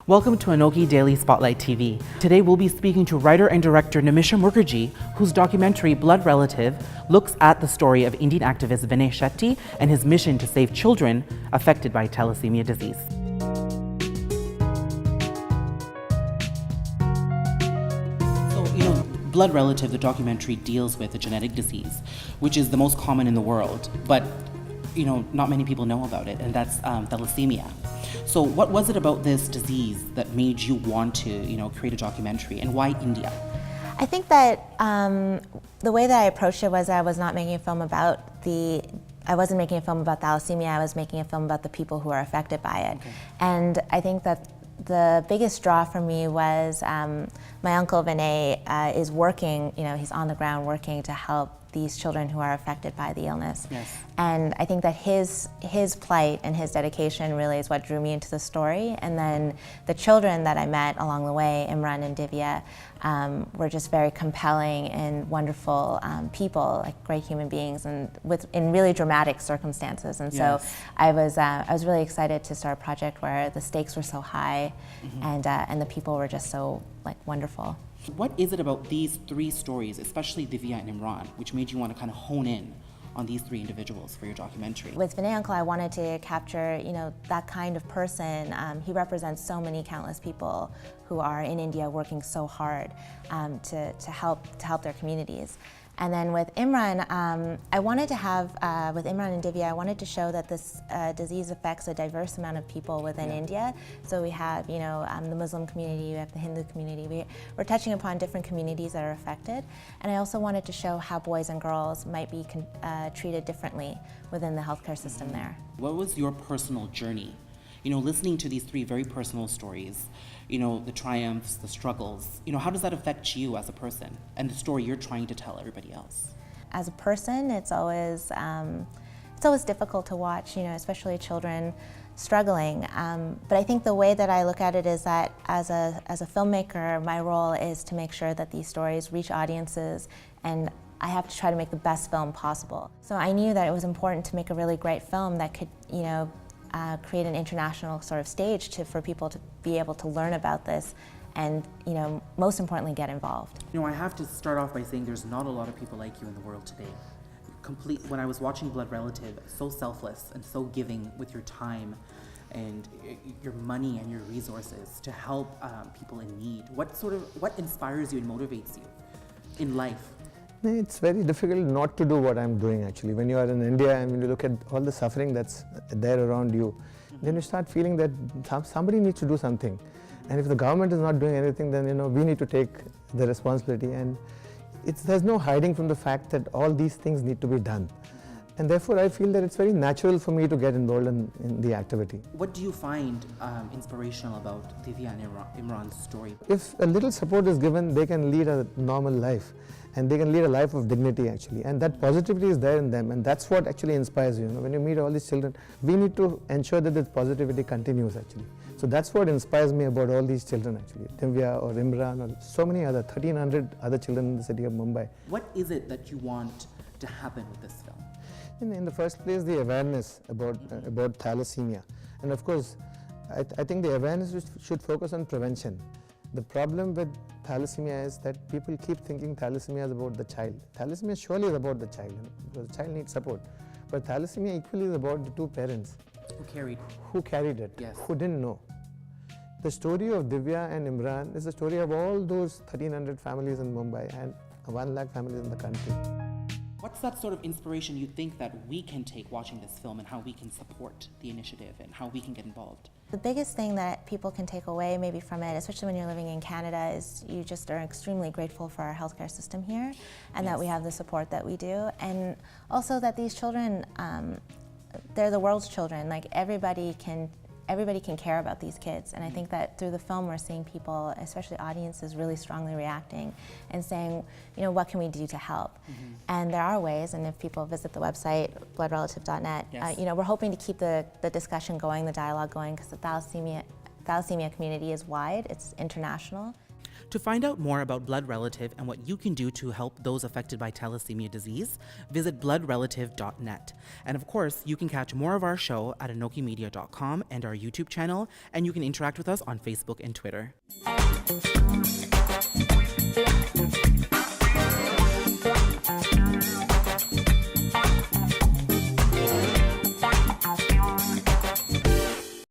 Welcome to ANOKHI Daily Spotlight TV. Today we'll be speaking to writer and director Nimisha Mukerji, whose documentary Blood Relative looks at the story of Indian activist Vinay Shetty and his mission to save children affected by thalassemia disease. So, Blood Relative, the documentary, deals with a genetic disease, which is the most common in the world, but not many people know about it, and that's thalassemia. So what was it about this disease that made you want to, create a documentary, and why India? I think that the way that I approached it was I was not making a film about I wasn't making a film about thalassemia, I was making a film about the people who are affected by it. Okay. And I think that the biggest draw for me was my uncle Vinay is working, he's on the ground working to help these children who are affected by the illness. Yes. And I think that his plight and his dedication really is what drew me into the story. And then the children that I met along the way, Imran and Divya, were just very compelling and wonderful people, like great human beings, and in really dramatic circumstances. And yes. So I was really excited to start a project where the stakes were so high, mm-hmm. and the people were just so wonderful. What is it about these three stories, especially Divya and Imran, which made you want to kind of hone in on these three individuals for your documentary? With Vinay Uncle, I wanted to capture, that kind of person. He represents so many countless people who are in India working so hard to help their communities. And then with Imran, I wanted to have, with Imran and Divya, I wanted to show that this disease affects a diverse amount of people within India. So we have, the Muslim community, we have the Hindu community. We're touching upon different communities that are affected. And I also wanted to show how boys and girls might be treated differently within the healthcare system there. What was your personal journey? Listening to these three very personal stories, the triumphs, the struggles, how does that affect you as a person and the story you're trying to tell everybody else? As a person, it's always difficult to watch, especially children struggling. But I think the way that I look at it is that as a filmmaker, my role is to make sure that these stories reach audiences, and I have to try to make the best film possible. So I knew that it was important to make a really great film that could, create an international sort of stage for people to be able to learn about this and, most importantly, get involved. I have to start off by saying there's not a lot of people like you in the world today. When I was watching Blood Relative, so selfless and so giving with your time and your money and your resources to help people in need. What inspires you and motivates you in life? It's very difficult not to do what I'm doing actually. When you are in India and when you look at all the suffering that's there around you, then you start feeling that somebody needs to do something. And if the government is not doing anything, then we need to take the responsibility. And there's no hiding from the fact that all these things need to be done. And therefore I feel that it's very natural for me to get involved in the activity. What do you find inspirational about Divya and Imran's story? If a little support is given, they can lead a normal life. And they can lead a life of dignity actually, and that positivity is there in them, and that's what actually inspires you. When you meet all these children, we need to ensure that this positivity continues actually. So that's what inspires me about all these children actually, Divya or Imran or so many other 1,300 other children in the city of Mumbai. What is it that you want to happen with this film? In the first place, the awareness about thalassemia, and of course, I think the awareness should focus on prevention. The problem with thalassemia is that people keep thinking thalassemia is about the child. Thalassemia surely is about the child, because the child needs support. But thalassemia equally is about the two parents. Who carried it, yes. Who didn't know. The story of Divya and Imran is the story of all those 1,300 families in Mumbai and 1 lakh families in the country. What's that sort of inspiration you think that we can take watching this film, and how we can support the initiative and how we can get involved? The biggest thing that people can take away maybe from it, especially when you're living in Canada, is you just are extremely grateful for our healthcare system here, and yes. That we have the support that we do, and also that these children, they're the world's children. Everybody can care about these kids, and I think that through the film we're seeing people, especially audiences, really strongly reacting and saying, what can we do to help? Mm-hmm. And there are ways, and if people visit the website, bloodrelative.net, yes. We're hoping to keep the discussion going, the dialogue going, because the thalassemia community is wide, it's international. To find out more about Blood Relative and what you can do to help those affected by thalassemia disease, visit bloodrelative.net. And of course, you can catch more of our show at anokhimedia.com and our YouTube channel, and you can interact with us on Facebook and Twitter.